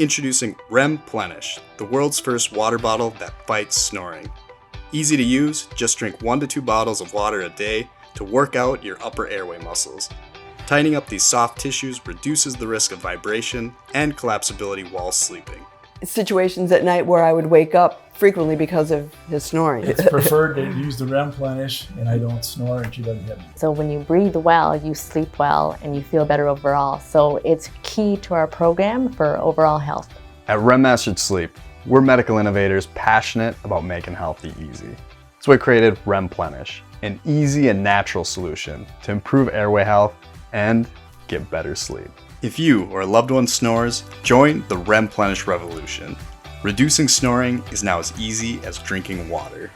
Introducing Remplenish, the world's first water bottle that fights snoring. Easy to use, just drink 1 to 2 bottles of water a day to work out your upper airway muscles. Tightening up these soft tissues reduces the risk of vibration and collapsibility while sleeping. Situations at night where I would wake up frequently because of his snoring. It's preferred to use the Remplenish, and I don't snore and she doesn't hit me. So when you breathe well, you sleep well and you feel better overall. So it's key to our program for overall health. At REM Mastered Sleep, we're medical innovators passionate about making healthy easy. That's why we created Remplenish, an easy and natural solution to improve airway health and get better sleep. If you or a loved one snores, join the Remplenish revolution. Reducing snoring is now as easy as drinking water.